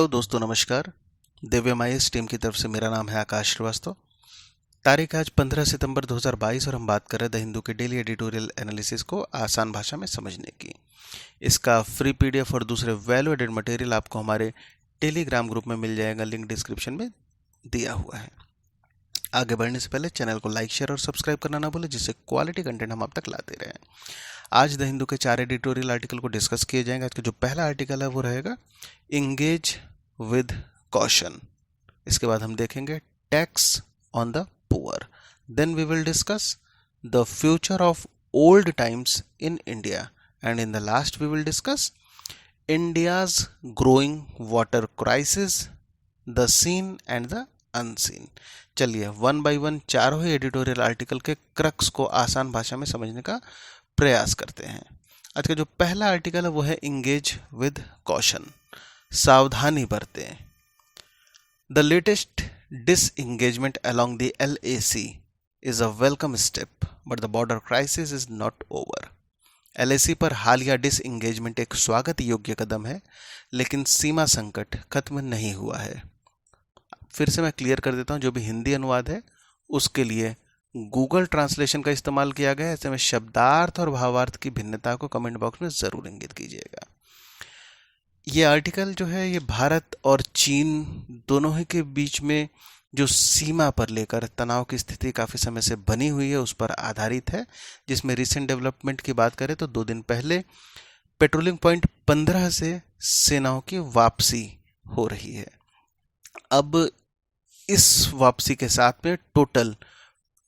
Hello दोस्तों, नमस्कार। दिव्य माइस team की तरफ से मेरा नाम है आकाश श्रीवास्तव। तारीख आज 15 सितंबर 2022 और हम बात कर रहे हैं द हिंदू के डेली एडिटोरियल एनालिसिस को आसान भाषा में समझने की। इसका फ्री पीडीएफ और दूसरे वैल्यू एडेड मटेरियल आपको हमारे टेलीग्राम ग्रुप में मिल जाएगा, लिंक डिस्क्रिप्शन में दिया हुआ है। आगे बढ़ने से पहले चैनल को लाइक, शेयर और सब्सक्राइब करना ना भूलें, जिससे क्वालिटी कंटेंट हम आप तक लाते रहें। आज द हिंदू के 4 एडिटोरियल आर्टिकल को डिस्कस किए जाएंगे। आज का जो पहला आर्टिकल है वो रहेगा इंगेज विद कॉशन। इसके बाद हम देखेंगे tax on the poor. Then we will discuss the future of old times in India and in the last we will discuss India's growing water crisis, the seen and the unseen. चलिए one by one चारों ही editorial article के crux को आसान भाषा में समझने का प्रयास करते हैं। आज का जो पहला आर्टिकल है वो है इंगेज विद कॉशन, सावधानी बरतें। The latest disengagement along the LAC is a welcome step, but the border crisis is not over. LAC पर हालिया डिसएंगेजमेंट एक स्वागत योग्य कदम है, लेकिन सीमा संकट खत्म नहीं हुआ है। फिर से मैं क्लियर कर देता हूँ, जो भी हिंदी अनुवाद है उसके लिए गूगल ट्रांसलेशन का इस्तेमाल किया गया है। ऐसे में शब्दार्थ और भावार्थ की भिन्नता को कमेंट बॉक्स में ज़रूर इंगित कीजिएगा। ये आर्टिकल जो है ये भारत और चीन दोनों ही के बीच में जो सीमा पर लेकर तनाव की स्थिति काफ़ी समय से बनी हुई है उस पर आधारित है, जिसमें रिसेंट डेवलपमेंट की बात करें तो 2 दिन पहले पेट्रोलिंग पॉइंट 15 से सेनाओं की वापसी हो रही है। अब इस वापसी के साथ में टोटल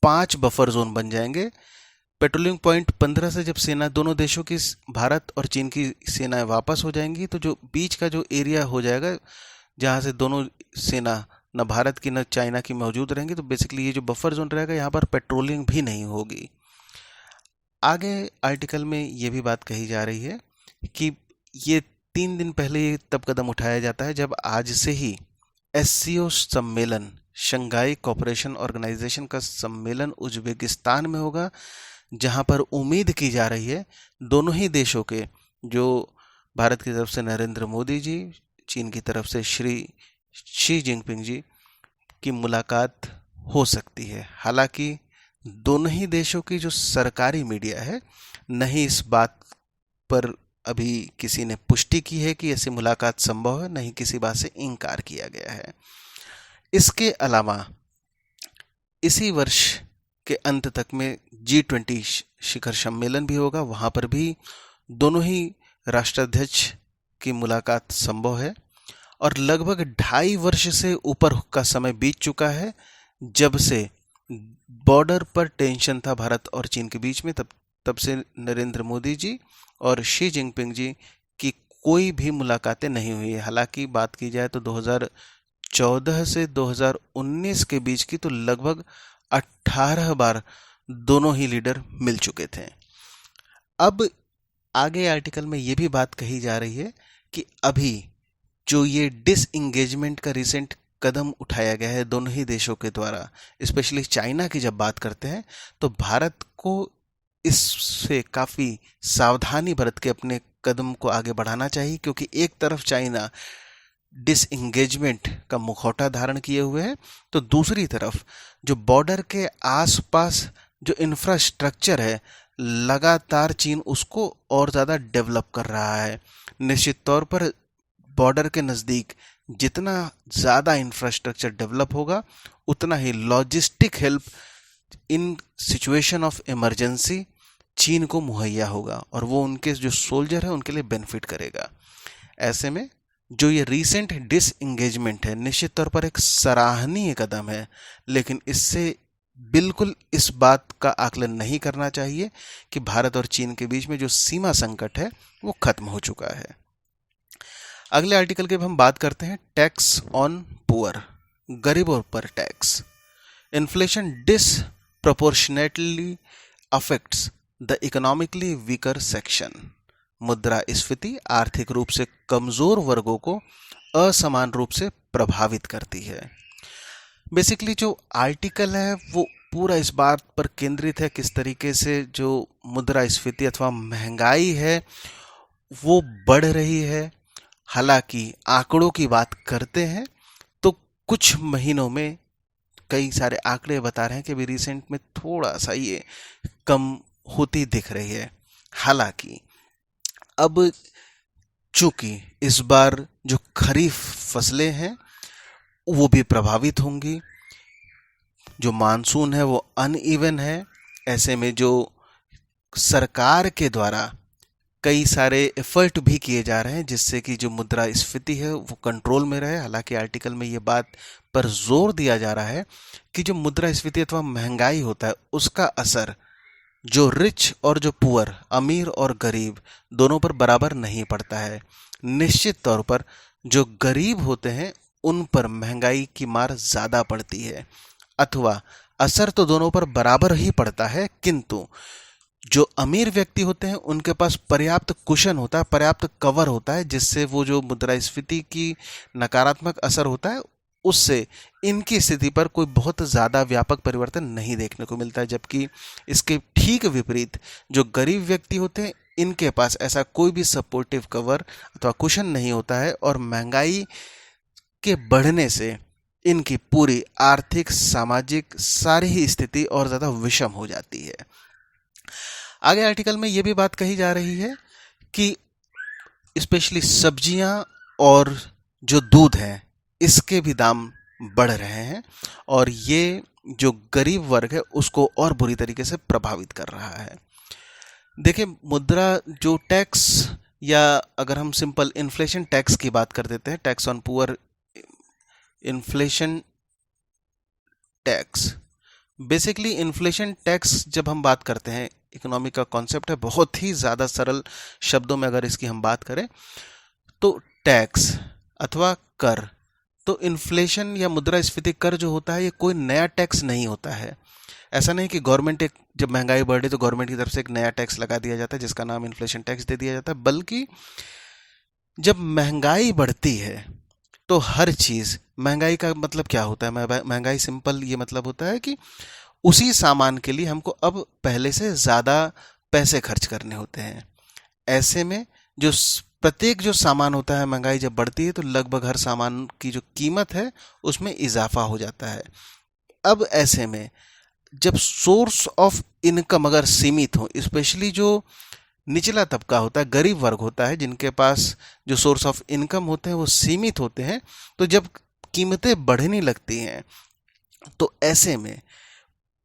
5 बफर जोन बन जाएंगे। पेट्रोलिंग पॉइंट 15 से जब सेना दोनों देशों की, भारत और चीन की सेनाएं वापस हो जाएंगी, तो जो बीच का जो एरिया हो जाएगा जहां से दोनों सेना न भारत की न चाइना की मौजूद रहेंगी, तो बेसिकली ये जो बफर जोन रहेगा यहाँ पर पेट्रोलिंग भी नहीं होगी। आगे आर्टिकल में ये भी बात कही जा रही है कि ये 3 दिन पहले ये तब कदम उठाया जाता है जब आज से ही SCO सम्मेलन, शंघाई कोऑपरेशन ऑर्गेनाइजेशन का सम्मेलन उज्बेकिस्तान में होगा, जहां पर उम्मीद की जा रही है दोनों ही देशों के, जो भारत की तरफ से नरेंद्र मोदी जी, चीन की तरफ से शी जिनपिंग जी की मुलाकात हो सकती है। हालांकि दोनों ही देशों की जो सरकारी मीडिया है, नहीं इस बात पर अभी किसी ने पुष्टि की है कि ऐसी मुलाकात संभव है, नहीं किसी बात से इनकार किया गया है। इसके अलावा इसी वर्ष के अंत तक में G20 शिखर सम्मेलन भी होगा, वहां पर भी दोनों ही राष्ट्राध्यक्ष की मुलाकात संभव है। और लगभग 2.5 वर्ष से ऊपर का समय बीत चुका है जब से बॉर्डर पर टेंशन था भारत और चीन के बीच में। तब से नरेंद्र मोदी जी और शी जिनपिंग जी की कोई भी मुलाकातें नहीं हुई है। हालांकि बात की जाए तो 2014 से 2019 के बीच की तो लगभग 18 बार दोनों ही लीडर मिल चुके थे। अब आगे आर्टिकल में ये भी बात कही जा रही है कि अभी जो ये डिसएंगेजमेंट का रिसेंट कदम उठाया गया है दोनों ही देशों के द्वारा, स्पेशली चाइना की जब बात करते हैं तो भारत को इससे काफ़ी सावधानी बरत के अपने कदम को आगे बढ़ाना चाहिए, क्योंकि एक तरफ चाइना डिसएंगेजमेंट का मुखौटा धारण किए हुए है, तो दूसरी तरफ जो बॉर्डर के आसपास जो इंफ्रास्ट्रक्चर है लगातार चीन उसको और ज़्यादा डेवलप कर रहा है। निश्चित तौर पर बॉर्डर के नज़दीक जितना ज़्यादा इंफ्रास्ट्रक्चर डेवलप होगा उतना ही logistic help in situation of emergency चीन को मुहैया होगा, और वो उनके जो सोल्जर है उनके लिए बेनिफिट करेगा। ऐसे में जो ये रीसेंट डिसएंगेजमेंट है निश्चित तौर पर एक सराहनीय कदम है, लेकिन इससे बिल्कुल इस बात का आकलन नहीं करना चाहिए कि भारत और चीन के बीच में जो सीमा संकट है वो खत्म हो चुका है। अगले आर्टिकल की हम बात करते हैं टैक्स ऑन पुअर, गरीबों पर tax. Inflation disproportionately affects the economically weaker section. मुद्रास्फीति आर्थिक रूप से कमजोर वर्गों को असमान रूप से प्रभावित करती है। बेसिकली जो आर्टिकल है वो पूरा इस बात पर केंद्रित है किस तरीके से जो मुद्रास्फीति अथवा महंगाई है वो बढ़ रही है हालांकि आंकड़ों की बात करते हैं तो कुछ महीनों में कई सारे आंकड़े बता रहे हैं कि अभी रिसेंट में थोड़ा सा ये कम होती दिख रही है। हालांकि अब चूंकि इस बार जो खरीफ फसलें हैं वो भी प्रभावित होंगी, जो मानसून है वो अनइवन है, ऐसे में जो सरकार के द्वारा कई सारे एफर्ट भी किए जा रहे हैं जिससे कि जो मुद्रास्फीति है वो कंट्रोल में रहे। हालांकि आर्टिकल में ये बात पर जोर दिया जा रहा है कि जो मुद्रास्फीति अथवा महंगाई होता है उसका असर जो रिच और जो पुअर, अमीर और गरीब दोनों पर बराबर नहीं पड़ता है। निश्चित तौर पर जो गरीब होते हैं उन पर महंगाई की मार ज़्यादा पड़ती है, अथवा असर तो दोनों पर बराबर ही पड़ता है, किंतु जो अमीर व्यक्ति होते हैं उनके पास पर्याप्त कुशन होता है, पर्याप्त कवर होता है, जिससे वो जो मुद्रास्फीति की नकारात्मक असर होता है उससे इनकी स्थिति पर कोई बहुत ज़्यादा व्यापक परिवर्तन नहीं देखने को मिलता है। जबकि इसके ठीक विपरीत जो गरीब व्यक्ति होते हैं इनके पास ऐसा कोई भी सपोर्टिव कवर अथवा कुशन नहीं होता है और महंगाई के बढ़ने से इनकी पूरी आर्थिक, सामाजिक सारी ही स्थिति और ज़्यादा विषम हो जाती है। आगे आर्टिकल में ये भी बात कही जा रही है कि स्पेशली सब्जियां और जो दूध है इसके भी दाम बढ़ रहे हैं और ये जो गरीब वर्ग है उसको और बुरी तरीके से प्रभावित कर रहा है। देखिए, मुद्रा जो टैक्स या अगर हम सिंपल इन्फ्लेशन टैक्स की बात कर देते हैं, tax on poor, inflation tax, basically inflation tax जब हम बात करते हैं, इकोनॉमी का कॉन्सेप्ट है, बहुत ही ज़्यादा सरल शब्दों में अगर इसकी हम बात करें तो टैक्स अथवा कर, तो इन्फ्लेशन या मुद्रास्फीति कर जो होता है ये कोई नया टैक्स नहीं होता है। ऐसा नहीं कि गवर्नमेंट एक जब महंगाई बढ़ रही तो गवर्नमेंट की तरफ से एक नया टैक्स लगा दिया जाता है जिसका नाम इन्फ्लेशन टैक्स दे दिया जाता है, बल्कि जब महंगाई बढ़ती है तो हर चीज़, महंगाई का मतलब क्या होता है, महंगाई सिंपल ये मतलब होता है कि उसी सामान के लिए हमको अब पहले से ज़्यादा पैसे खर्च करने होते हैं। ऐसे में जो प्रत्येक जो सामान होता है, महंगाई जब बढ़ती है तो लगभग हर सामान की जो कीमत है उसमें इजाफा हो जाता है। अब ऐसे में जब सोर्स ऑफ इनकम अगर सीमित हो, स्पेशली जो निचला तबका होता है, गरीब वर्ग होता है, जिनके पास जो सोर्स ऑफ इनकम होते हैं वो सीमित होते हैं, तो जब कीमतें बढ़ने लगती हैं तो ऐसे में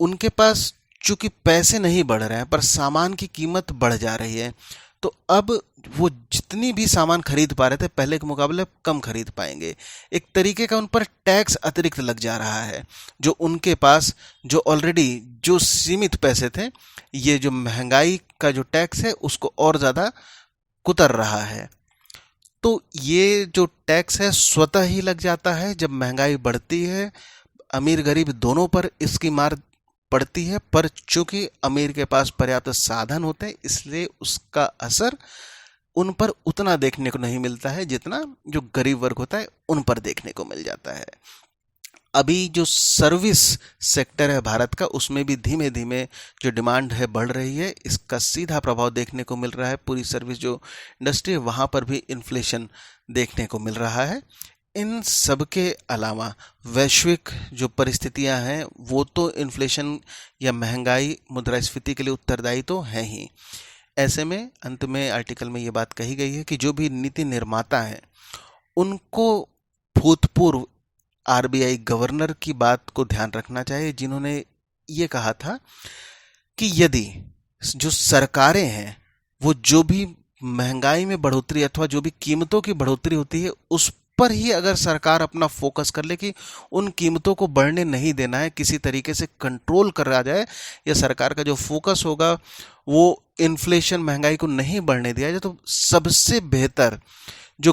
उनके पास चूंकि पैसे नहीं बढ़ रहे हैं पर सामान की कीमत बढ़ जा रही है, तो अब वो जितनी भी सामान खरीद पा रहे थे पहले के मुकाबले कम खरीद पाएंगे। एक तरीके का उन पर टैक्स अतिरिक्त लग जा रहा है, जो उनके पास जो ऑलरेडी जो सीमित पैसे थे, ये जो महंगाई का जो टैक्स है उसको और ज़्यादा कुतर रहा है। तो ये जो टैक्स है स्वतः ही लग जाता है जब महंगाई बढ़ती है, अमीर गरीब दोनों पर इसकी मार पड़ती है, पर चूंकि अमीर के पास पर्याप्त साधन होते हैं इसलिए उसका असर उन पर उतना देखने को नहीं मिलता है जितना जो गरीब वर्ग होता है उन पर देखने को मिल जाता है। अभी जो सर्विस सेक्टर है भारत का, उसमें भी धीमे धीमे जो डिमांड है बढ़ रही है, इसका सीधा प्रभाव देखने को मिल रहा है। पूरी सर्विस जो इंडस्ट्री है वहाँ पर भी इन्फ्लेशन देखने को मिल रहा है। इन सब के अलावा वैश्विक जो परिस्थितियां हैं वो तो इन्फ्लेशन या महंगाई, मुद्रास्फीति के लिए उत्तरदायी तो हैं ही। ऐसे में अंत में आर्टिकल में ये बात कही गई है कि जो भी नीति निर्माता हैं उनको भूतपूर्व आरबीआई गवर्नर की बात को ध्यान रखना चाहिए, जिन्होंने ये कहा था कि यदि जो सरकारें हैं वो जो भी महंगाई में बढ़ोतरी अथवा जो भी कीमतों की बढ़ोतरी होती है उस पर ही अगर सरकार अपना फोकस कर ले कि उन कीमतों को बढ़ने नहीं देना है, किसी तरीके से कंट्रोल करा जाए, या सरकार का जो फोकस होगा वो इन्फ्लेशन, महंगाई को नहीं बढ़ने दिया जाए, तो सबसे बेहतर जो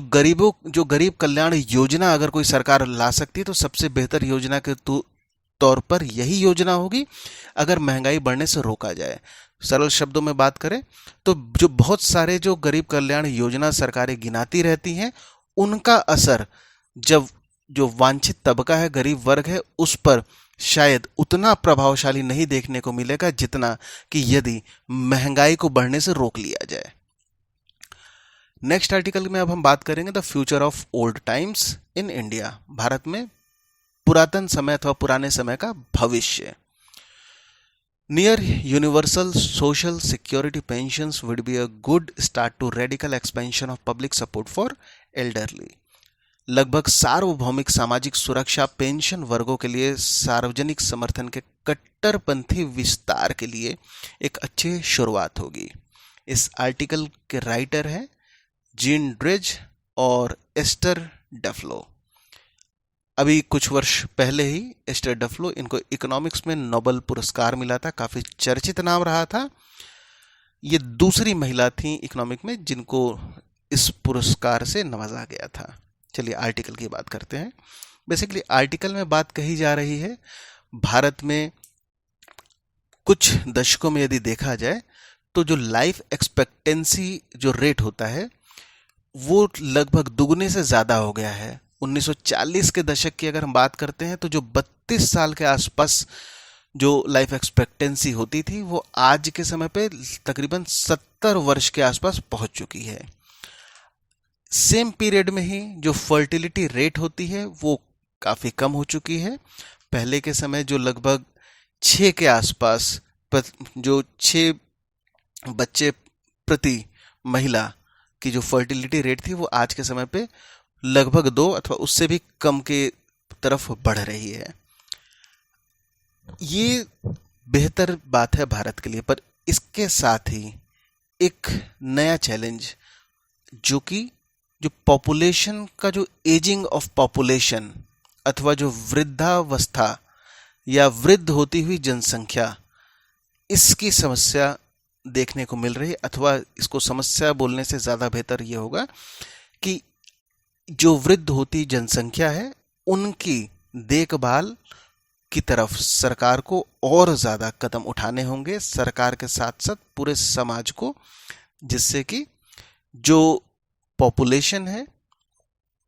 गरीब कल्याण योजना अगर कोई सरकार ला सकती है तो सबसे बेहतर योजना के तौर पर यही योजना होगी अगर महंगाई बढ़ने से रोका जाए। सरल शब्दों में बात करें तो जो बहुत सारे जो गरीब कल्याण योजना सरकारें गिनाती रहती हैं उनका असर जब जो वांछित तबका है, गरीब वर्ग है, उस पर शायद उतना प्रभावशाली नहीं देखने को मिलेगा जितना कि यदि महंगाई को बढ़ने से रोक लिया जाए। नेक्स्ट आर्टिकल में अब हम बात करेंगे the future of old times in India, Bharat में पुरातन समय अथवा पुराने समय का भविष्य। Near universal social security pensions would be a good start to radical expansion of public support for elderly. लगभग सार्वभौमिक सामाजिक सुरक्षा पेंशन वर्गों के लिए सार्वजनिक समर्थन के कट्टरपंथी विस्तार के लिए एक अच्छी शुरुआत होगी। इस आर्टिकल के राइटर हैं जीन ड्रेज और एस्टर डफलो। अभी कुछ वर्ष पहले ही एस्टर डफलो, इनको इकोनॉमिक्स में नोबेल पुरस्कार मिला था, काफी चर्चित नाम रहा था। ये दूसरी महिला थी इकोनॉमिक में जिनको इस पुरस्कार से नवाजा गया था। चलिए आर्टिकल की बात करते हैं। बेसिकली आर्टिकल में बात कही जा रही है भारत में कुछ दशकों में यदि देखा जाए तो जो लाइफ एक्सपेक्टेंसी जो रेट होता है वो लगभग दुगने से ज़्यादा हो गया है। 1940 के दशक की अगर हम बात करते हैं तो जो 32 साल के आसपास जो लाइफ एक्सपेक्टेंसी होती थी वो आज के समय पे तकरीबन 70 वर्ष के आसपास पहुंच चुकी है। सेम पीरियड में ही जो फर्टिलिटी रेट होती है वो काफ़ी कम हो चुकी है। पहले के समय जो लगभग 6 के आसपास जो 6 बच्चे प्रति महिला की जो फर्टिलिटी रेट थी वो आज के समय पे लगभग 2 अथवा उससे भी कम के तरफ बढ़ रही है। ये बेहतर बात है भारत के लिए, पर इसके साथ ही एक नया चैलेंज जो पॉपुलेशन का जो एजिंग ऑफ पॉपुलेशन अथवा जो वृद्धावस्था या वृद्ध होती हुई जनसंख्या, इसकी समस्या देखने को मिल रही है। अथवा इसको समस्या बोलने से ज़्यादा बेहतर ये होगा कि जो वृद्ध होती जनसंख्या है उनकी देखभाल की तरफ सरकार को और ज़्यादा कदम उठाने होंगे, सरकार के साथ साथ पूरे समाज को, जिससे कि जो पॉपुलेशन है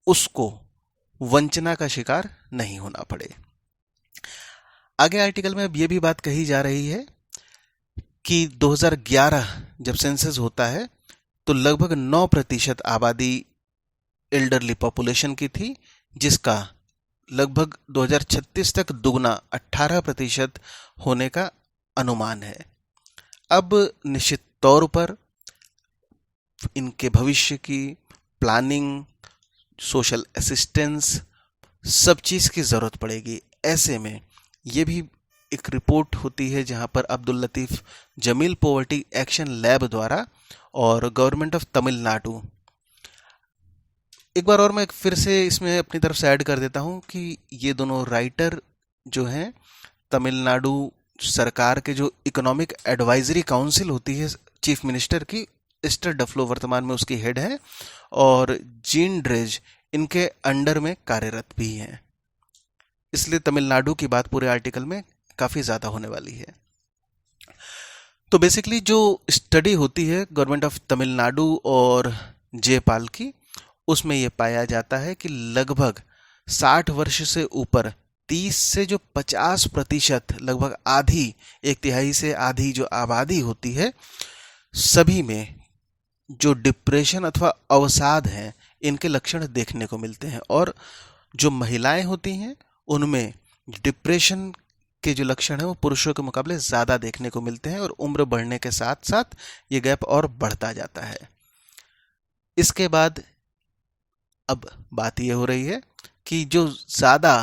उसको वंचना का शिकार नहीं होना पड़े। आगे आर्टिकल में अब ये भी बात कही जा रही है कि 2011 जब सेंसस होता है तो लगभग 9% आबादी एल्डरली पॉपुलेशन की थी, जिसका लगभग 2036 तक दुगना 18% होने का अनुमान है। अब निश्चित तौर पर इनके भविष्य की प्लानिंग, सोशल असिस्टेंस, सब चीज़ की ज़रूरत पड़ेगी। ऐसे में ये भी एक रिपोर्ट होती है जहां पर Abdul Latif Jameel poverty action lab द्वारा और गवर्नमेंट ऑफ तमिलनाडु, एक बार और मैं फिर से इसमें अपनी तरफ से ऐड कर देता हूं कि ये दोनों राइटर जो हैं तमिलनाडु सरकार के जो इकोनॉमिक एडवाइजरी काउंसिल होती है चीफ मिनिस्टर की, एस्टर डफलो वर्तमान में उसकी हेड है और जीन ड्रेज इनके अंडर में कार्यरत भी हैं। इसलिए तमिलनाडु की बात पूरे आर्टिकल में काफ़ी ज़्यादा होने वाली है। तो बेसिकली जो स्टडी होती है गवर्नमेंट ऑफ तमिलनाडु और जयपाल की, उसमें यह पाया जाता है कि लगभग 60 वर्ष से ऊपर 30 से जो 50%, लगभग आधी, 1/3 से आधी जो आबादी होती है, सभी में जो डिप्रेशन अथवा अवसाद हैं इनके लक्षण देखने को मिलते हैं। और जो महिलाएं होती हैं उनमें डिप्रेशन के जो लक्षण हैं वो पुरुषों के मुकाबले ज़्यादा देखने को मिलते हैं और उम्र बढ़ने के साथ साथ ये गैप और बढ़ता जाता है। इसके बाद अब बात ये हो रही है कि जो ज़्यादा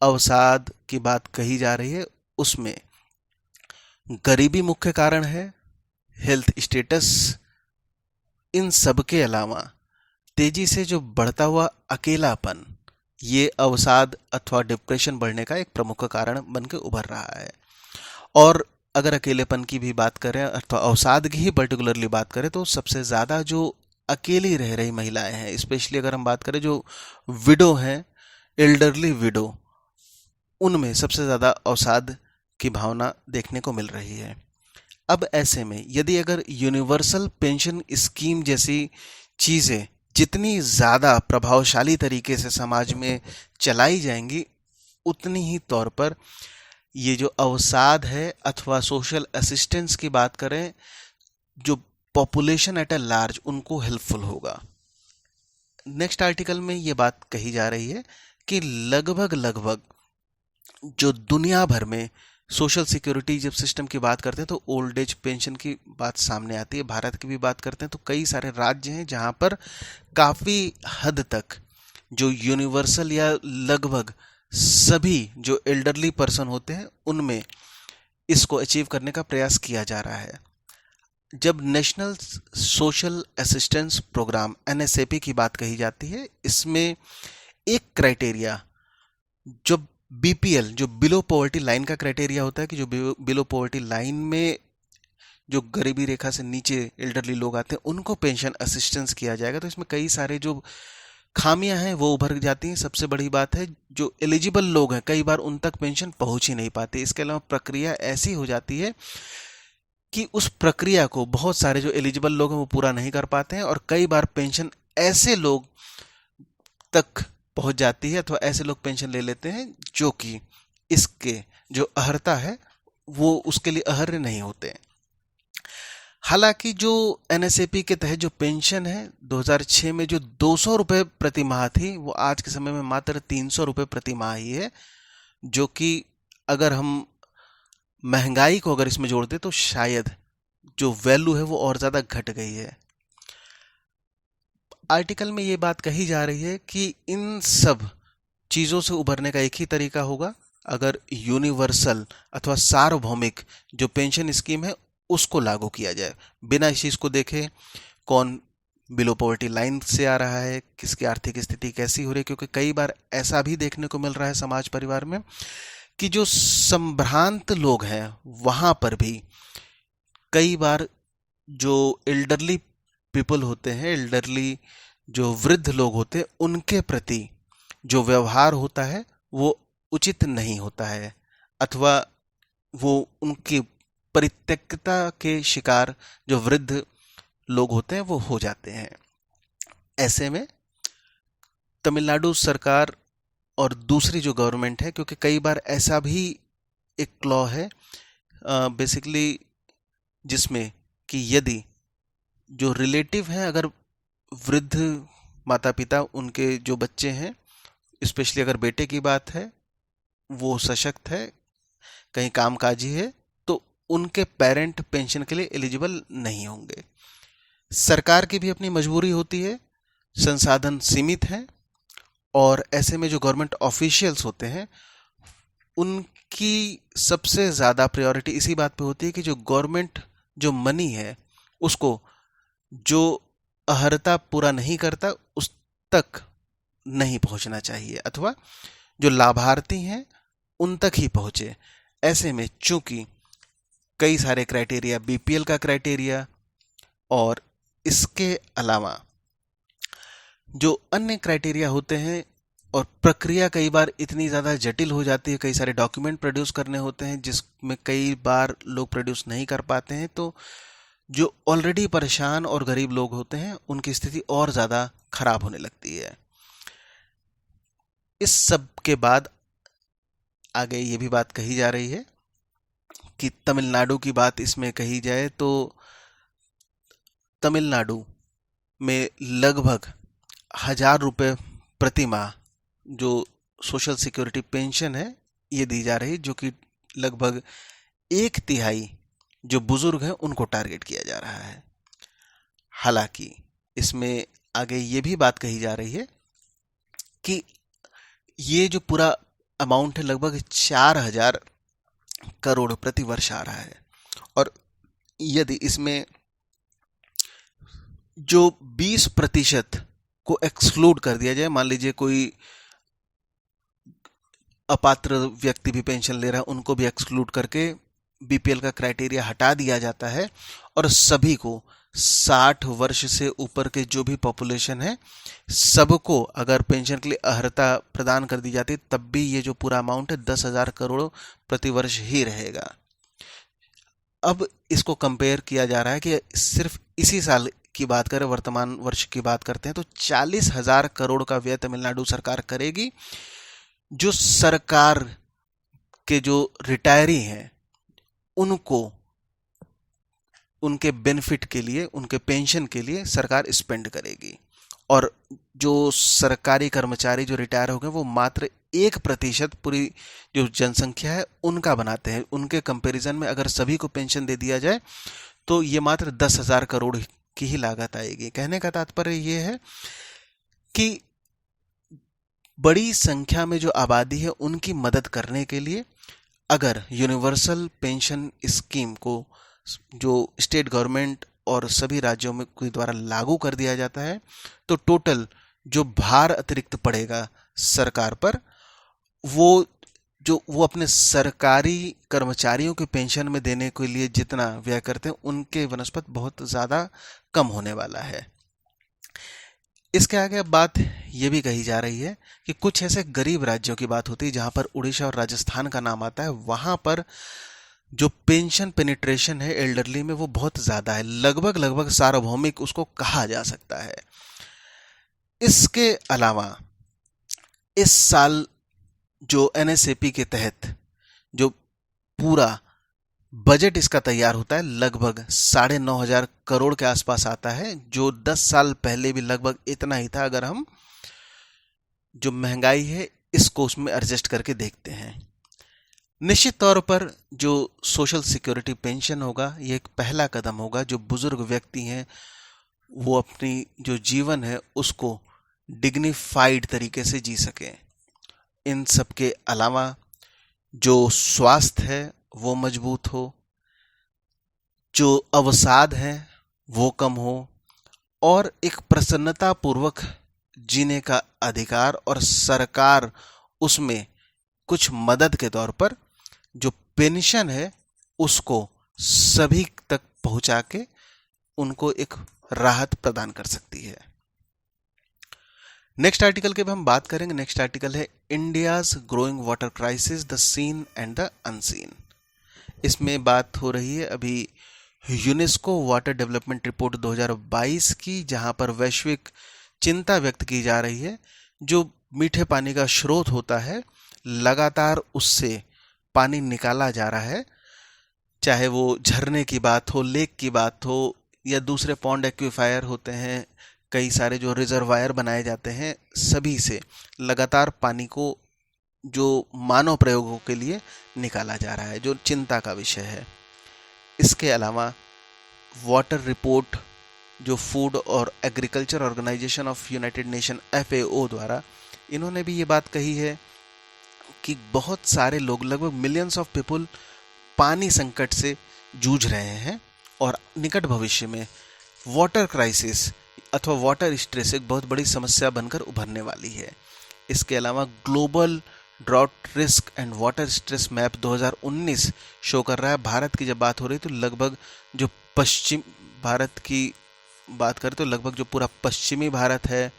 अवसाद की बात कही जा रही है उसमें गरीबी मुख्य कारण है, हेल्थ स्टेटस, इन सब के अलावा तेजी से जो बढ़ता हुआ अकेलापन, ये अवसाद अथवा डिप्रेशन बढ़ने का एक प्रमुख कारण बनकर उभर रहा है। और अगर अकेलेपन की भी बात करें अथवा अवसाद की ही पर्टिकुलरली बात करें तो सबसे ज़्यादा जो अकेली रह रही महिलाएं हैं, स्पेशली अगर हम बात करें जो विडो हैं, एल्डरली विडो, उनमें सबसे ज़्यादा अवसाद की भावना देखने को मिल रही है। अब ऐसे में यदि अगर यूनिवर्सल पेंशन स्कीम जैसी चीज़ें जितनी ज़्यादा प्रभावशाली तरीके से समाज में चलाई जाएंगी, उतनी ही तौर पर ये जो अवसाद है अथवा सोशल असिस्टेंस की बात करें, जो पॉपुलेशन एट अ लार्ज उनको हेल्पफुल होगा। नेक्स्ट आर्टिकल में ये बात कही जा रही है कि लगभग लगभग जो दुनिया भर में सोशल सिक्योरिटी जब सिस्टम की बात करते हैं तो ओल्ड एज पेंशन की बात सामने आती है। भारत की भी बात करते हैं तो कई सारे राज्य हैं जहां पर काफ़ी हद तक जो यूनिवर्सल या लगभग सभी जो एल्डरली पर्सन होते हैं उनमें इसको अचीव करने का प्रयास किया जा रहा है। जब national social assistance programme NSAP की बात कही जाती है, इसमें एक क्राइटेरिया जो BPL जो बिलो पॉवर्टी लाइन का क्राइटेरिया होता है कि जो बिलो पॉवर्टी लाइन में जो गरीबी रेखा से नीचे एल्डरली लोग आते हैं उनको पेंशन असिस्टेंस किया जाएगा। तो इसमें कई सारे जो खामियां हैं वो उभर जाती हैं। सबसे बड़ी बात है जो एलिजिबल लोग हैं कई बार उन तक पेंशन पहुंच ही नहीं पाती। इसके अलावा प्रक्रिया ऐसी हो जाती है कि उस प्रक्रिया को बहुत सारे जो एलिजिबल लोग हैं वो पूरा नहीं कर पाते हैं और कई बार पेंशन ऐसे लोग तक पहुंच जाती है अथवा ऐसे लोग पेंशन ले लेते हैं जो कि इसके जो अर्हता है वो उसके लिए अर्ह नहीं होते। हालांकि जो NSAP के तहत जो पेंशन है 2006 में जो 200 रुपये प्रति माह थी वो आज के समय में मात्र 300 रुपये प्रति माह ही है, जो कि अगर हम महंगाई को अगर इसमें जोड़ दे तो शायद जो वैल्यू है वो और ज़्यादा घट गई है। आर्टिकल में ये बात कही जा रही है कि इन सब चीज़ों से उभरने का एक ही तरीका होगा, अगर यूनिवर्सल अथवा सार्वभौमिक जो पेंशन स्कीम है उसको लागू किया जाए बिना इस चीज़ को देखे कौन बिलो पॉवर्टी लाइन से आ रहा है, किसकी आर्थिक स्थिति कैसी हो रही है। क्योंकि कई बार ऐसा भी देखने को मिल रहा है समाज परिवार में कि जो संभ्रांत लोग हैं वहाँ पर भी कई बार जो एल्डरली पीपल होते हैं, एल्डरली जो वृद्ध लोग होते हैं, उनके प्रति जो व्यवहार होता है वो उचित नहीं होता है अथवा वो उनकी परित्यक्तता के शिकार जो वृद्ध लोग होते हैं वो हो जाते हैं। ऐसे में तमिलनाडु सरकार और दूसरी जो गवर्नमेंट है, क्योंकि कई बार ऐसा भी एक क्लॉ है बेसिकली जिसमें कि यदि जो रिलेटिव हैं, अगर वृद्ध माता पिता उनके जो बच्चे हैं, स्पेशली अगर बेटे की बात है, वो सशक्त है, कहीं कामकाजी है, तो उनके पेरेंट पेंशन के लिए एलिजिबल नहीं होंगे। सरकार की भी अपनी मजबूरी होती है, संसाधन सीमित हैं और ऐसे में जो गवर्नमेंट ऑफिशियल्स होते हैं उनकी सबसे ज़्यादा प्रायोरिटी इसी बात पे होती है कि जो गवर्नमेंट जो मनी है उसको जो अर्हता पूरा नहीं करता उस तक नहीं पहुंचना चाहिए अथवा जो लाभार्थी हैं उन तक ही पहुंचे। ऐसे में चूंकि कई सारे क्राइटेरिया, BPL का क्राइटेरिया और इसके अलावा जो अन्य क्राइटेरिया होते हैं और प्रक्रिया कई बार इतनी ज़्यादा जटिल हो जाती है, कई सारे डॉक्यूमेंट प्रोड्यूस करने होते हैं जिसमें कई बार लोग प्रोड्यूस नहीं कर पाते हैं, तो जो ऑलरेडी परेशान और गरीब लोग होते हैं उनकी स्थिति और ज़्यादा खराब होने लगती है। इस सब के बाद आगे ये भी बात कही जा रही है कि तमिलनाडु की बात इसमें कही जाए तो तमिलनाडु में लगभग 1000 रुपये प्रति माह जो सोशल सिक्योरिटी पेंशन है ये दी जा रही, जो कि लगभग 1/3 जो बुजुर्ग हैं उनको टारगेट किया जा रहा है। हालांकि इसमें आगे ये भी बात कही जा रही है कि ये जो पूरा अमाउंट है लगभग 4000 करोड़ प्रति वर्ष आ रहा है और यदि इसमें जो 20% को एक्सक्लूड कर दिया जाए, मान लीजिए कोई अपात्र व्यक्ति भी पेंशन ले रहा है उनको भी एक्सक्लूड करके BPL का क्राइटेरिया हटा दिया जाता है और सभी को 60 वर्ष से ऊपर के जो भी पॉपुलेशन है सबको अगर पेंशन के लिए अर्हता प्रदान कर दी जाती तब भी ये जो पूरा अमाउंट है 10,000 करोड़ प्रति वर्ष ही रहेगा। अब इसको कंपेयर किया जा रहा है कि सिर्फ इसी साल की बात करें, वर्तमान वर्ष की बात करते हैं तो 40,000 करोड़ का व्यय तमिलनाडु सरकार करेगी। जो सरकार के जो रिटायरी हैं उनको उनके बेनिफिट के लिए, उनके पेंशन के लिए सरकार स्पेंड करेगी। और जो सरकारी कर्मचारी जो रिटायर हो गए वो मात्र 1% पूरी जो जनसंख्या है उनका बनाते हैं। उनके कंपैरिजन में अगर सभी को पेंशन दे दिया जाए तो ये मात्र 10,000 करोड़ की ही लागत आएगी। कहने का तात्पर्य ये है कि बड़ी संख्या में जो आबादी है उनकी मदद करने के लिए अगर यूनिवर्सल पेंशन स्कीम को जो स्टेट गवर्नमेंट और सभी राज्यों में के द्वारा लागू कर दिया जाता है तो टोटल जो भार अतिरिक्त पड़ेगा सरकार पर, वो अपने सरकारी कर्मचारियों के पेंशन में देने के लिए जितना व्यय करते हैं उनके वनस्पत बहुत ज़्यादा कम होने वाला है। इसके आगे अब बात ये भी कही जा रही है कि कुछ ऐसे गरीब राज्यों की बात होती है जहां पर उड़ीसा और राजस्थान का नाम आता है, वहां पर जो पेंशन पेनिट्रेशन है एल्डरली में वो बहुत ज़्यादा है, लगभग सार्वभौमिक उसको कहा जा सकता है। इसके अलावा इस साल जो एनएसएपी के तहत जो पूरा बजट इसका तैयार होता है लगभग 9,500 करोड़ के आसपास आता है, जो 10 साल पहले भी लगभग इतना ही था अगर हम जो महंगाई है इसको उसमें एडजस्ट करके देखते हैं। निश्चित तौर पर जो सोशल सिक्योरिटी पेंशन होगा ये एक पहला कदम होगा, जो बुजुर्ग व्यक्ति हैं वो अपनी जो जीवन है उसको डिग्निफाइड तरीके से जी सकें। इन सब के अलावा जो स्वास्थ्य है वो मजबूत हो, जो अवसाद है वो कम हो और एक प्रसन्नता पूर्वक जीने का अधिकार, और सरकार उसमें कुछ मदद के तौर पर जो पेंशन है उसको सभी तक पहुंचा के उनको एक राहत प्रदान कर सकती है। नेक्स्ट आर्टिकल के भी हम बात करेंगे। नेक्स्ट आर्टिकल है India's growing water crisis, the seen and the unseen. इसमें बात हो रही है अभी यूनेस्को वाटर डेवलपमेंट रिपोर्ट 2022 की, जहां पर वैश्विक चिंता व्यक्त की जा रही है। जो मीठे पानी का स्रोत होता है लगातार उससे पानी निकाला जा रहा है, चाहे वो झरने की बात हो, लेक की बात हो या दूसरे पॉन्ड एक्विफायर होते हैं, कई सारे जो रिजर्वायर बनाए जाते हैं, सभी से लगातार पानी को जो मानव प्रयोगों के लिए निकाला जा रहा है, जो चिंता का विषय है। इसके अलावा वाटर रिपोर्ट जो फूड और agriculture organisation of United Nation FAO द्वारा, इन्होंने भी ये बात कही है कि बहुत सारे लोग, लगभग मिलियंस ऑफ पीपल पानी संकट से जूझ रहे हैं और निकट भविष्य में वाटर क्राइसिस अथवा वाटर स्ट्रेस एक बहुत बड़ी समस्या बनकर उभरने वाली है। इसके अलावा global drought risk and water stress map 2019 show कर रहा है, भारत की जब बात हो रही तो लगभग जो पश्चिम भारत की बात करें तो लगभग जो पूरा पश्चिमी भारत है,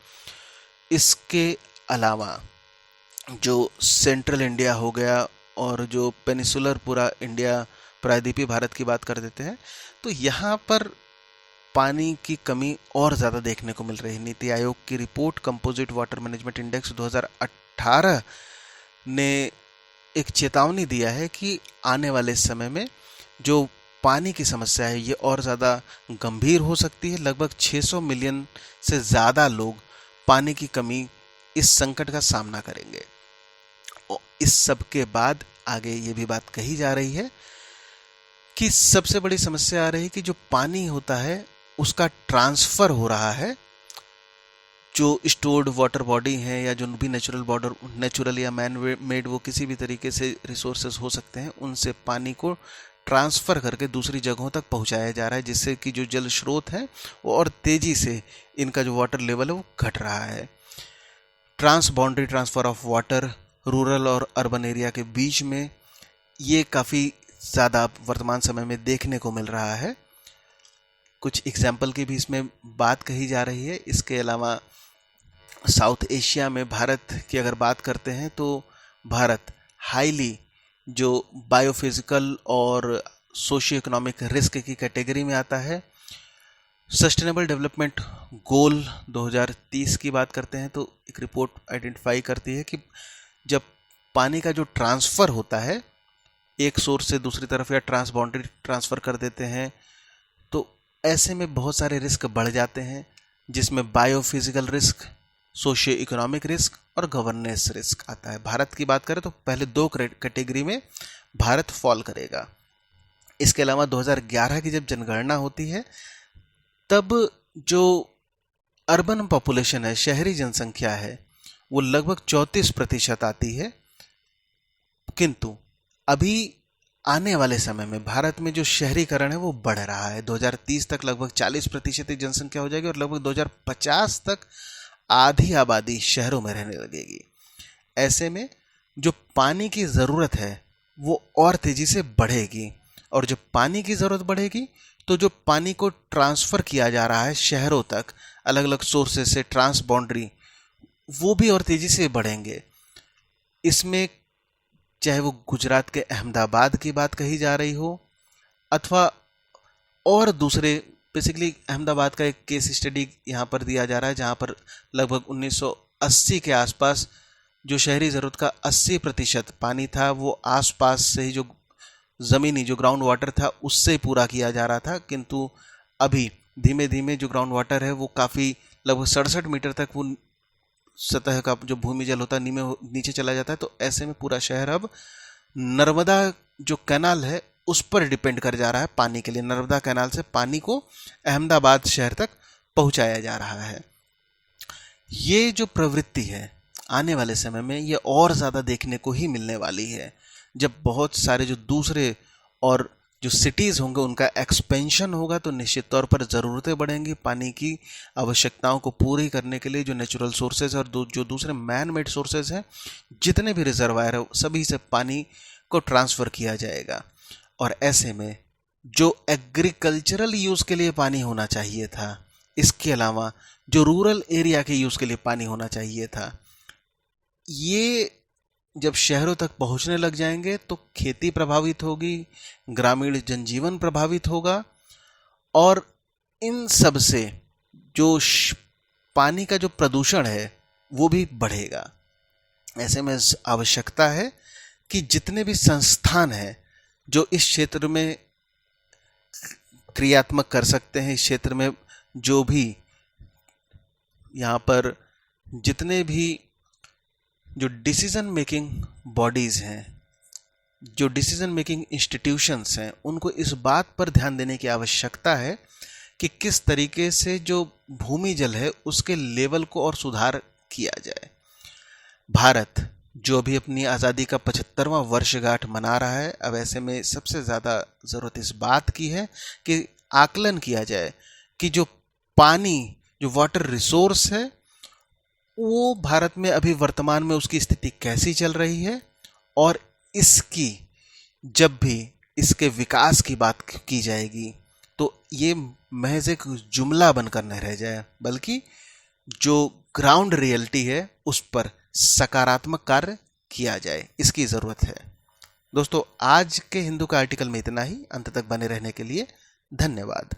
इसके अलावा जो सेंट्रल इंडिया हो गया और जो पेनिसुलर पूरा इंडिया, प्रायद्वीपीय भारत की बात कर देते हैं, तो यहाँ पर पानी की कमी और ज़्यादा देखने को मिल रही है। नीति आयोग की report composite water management index 2018 ने एक चेतावनी दिया है कि आने वाले समय में जो पानी की समस्या है ये और ज़्यादा गंभीर हो सकती है। लगभग 600 मिलियन से ज़्यादा लोग पानी की कमी, इस संकट का सामना करेंगे। और इस सब के बाद आगे ये भी बात कही जा रही है कि सबसे बड़ी समस्या आ रही है कि जो पानी होता है उसका ट्रांसफ़र हो रहा है, जो स्टोर्ड वाटर बॉडी हैं या जो भी नेचुरल या मैन मेड, वो किसी भी तरीके से रिसोर्सेज हो सकते हैं, उनसे पानी को ट्रांसफ़र करके दूसरी जगहों तक पहुंचाया जा रहा है, जिससे कि जो जल स्रोत हैं वो और तेज़ी से इनका जो वाटर लेवल है वो घट रहा है। Trans boundary transfer of water rural और अर्बन एरिया के बीच में ये काफ़ी ज़्यादा वर्तमान समय में देखने को मिल रहा है। कुछ एग्जाम्पल की भी इसमें बात कही जा रही है। इसके अलावा साउथ एशिया में भारत की अगर बात करते हैं तो भारत हाईली जो बायोफिजिकल और सोशियो इकोनॉमिक रिस्क की कैटेगरी में आता है। सस्टेनेबल डेवलपमेंट गोल 2030 की बात करते हैं तो एक रिपोर्ट आइडेंटिफाई करती है कि जब पानी का जो ट्रांसफ़र होता है एक सोर्स से दूसरी तरफ या ट्रांस बाउंड्री ट्रांसफ़र कर देते हैं, तो ऐसे में बहुत सारे रिस्क बढ़ जाते हैं, जिसमें biophysical risk, socio economic risk और गवर्नेंस रिस्क आता है। भारत की बात करें तो पहले दो कैटेगरी में भारत फॉल करेगा। इसके अलावा 2011 की जब जनगणना होती है तब जो अर्बन पॉपुलेशन है, शहरी जनसंख्या है, वो लगभग 34% आती है। किंतु अभी आने वाले समय में भारत में जो शहरीकरण है वो बढ़ रहा है। 2030 तक लगभग 40% की जनसंख्या हो जाएगी और लगभग 2050 तक आधी आबादी शहरों में रहने लगेगी। ऐसे में जो पानी की ज़रूरत है वो और तेज़ी से बढ़ेगी, और जब पानी की ज़रूरत बढ़ेगी तो जो पानी को ट्रांसफ़र किया जा रहा है शहरों तक अलग अलग सोर्सेज से, ट्रांस बाउंड्री, वो भी और तेज़ी से बढ़ेंगे। इसमें चाहे वो गुजरात के अहमदाबाद की बात कही जा रही हो अथवा और दूसरे, बेसिकली अहमदाबाद का एक केस स्टडी यहाँ पर दिया जा रहा है जहाँ पर लगभग 1980 के आसपास जो शहरी ज़रूरत का 80% पानी था वो आसपास से ही जो ज़मीनी जो ग्राउंड वाटर था उससे पूरा किया जा रहा था। किंतु अभी धीमे धीमे जो ग्राउंड वाटर है वो काफ़ी लगभग 67 मीटर तक वो सतह का जो भूमि जल होता है नीचे चला जाता है। तो ऐसे में पूरा शहर अब नर्मदा जो कैनाल है उस पर डिपेंड कर जा रहा है पानी के लिए। नर्मदा कैनाल से पानी को अहमदाबाद शहर तक पहुंचाया जा रहा है। ये जो प्रवृत्ति है आने वाले समय में ये और ज़्यादा देखने को ही मिलने वाली है, जब बहुत सारे जो दूसरे और जो सिटीज़ होंगे उनका एक्सपेंशन होगा तो निश्चित तौर पर ज़रूरतें बढ़ेंगी। पानी की आवश्यकताओं को पूरी करने के लिए जो नेचुरल सोर्सेज और जो दूसरे मैन मेड सोर्सेज हैं, जितने भी रिजर्वायर है सभी से पानी को ट्रांसफ़र किया जाएगा। और ऐसे में जो एग्रीकल्चरल यूज़ के लिए पानी होना चाहिए था, इसके अलावा जो रूरल एरिया के यूज़ के लिए पानी होना चाहिए था, ये जब शहरों तक पहुंचने लग जाएंगे तो खेती प्रभावित होगी, ग्रामीण जनजीवन प्रभावित होगा और इन सब से जो पानी का जो प्रदूषण है वो भी बढ़ेगा। ऐसे में आवश्यकता है कि जितने भी संस्थान हैं जो इस क्षेत्र में क्रियात्मक कर सकते हैं, इस क्षेत्र में जो भी यहाँ पर जितने भी जो डिसीजन मेकिंग बॉडीज़ हैं, जो डिसीजन मेकिंग इंस्टीट्यूशंस हैं, उनको इस बात पर ध्यान देने की आवश्यकता है कि किस तरीके से जो भूमि जल है उसके लेवल को और सुधार किया जाए। भारत जो भी अपनी आज़ादी का 75वां वर्षगांठ मना रहा है, अब ऐसे में सबसे ज़्यादा ज़रूरत इस बात की है कि आकलन किया जाए कि जो पानी, जो वाटर रिसोर्स है, वो भारत में अभी वर्तमान में उसकी स्थिति कैसी चल रही है, और इसकी जब भी इसके विकास की बात की जाएगी तो ये महज एक जुमला बनकर न रह जाए, बल्कि जो ग्राउंड रियलिटी है उस पर सकारात्मक कार्य किया जाए, इसकी ज़रूरत है। दोस्तों, आज के हिंदू का आर्टिकल में इतना ही। अंत तक बने रहने के लिए धन्यवाद।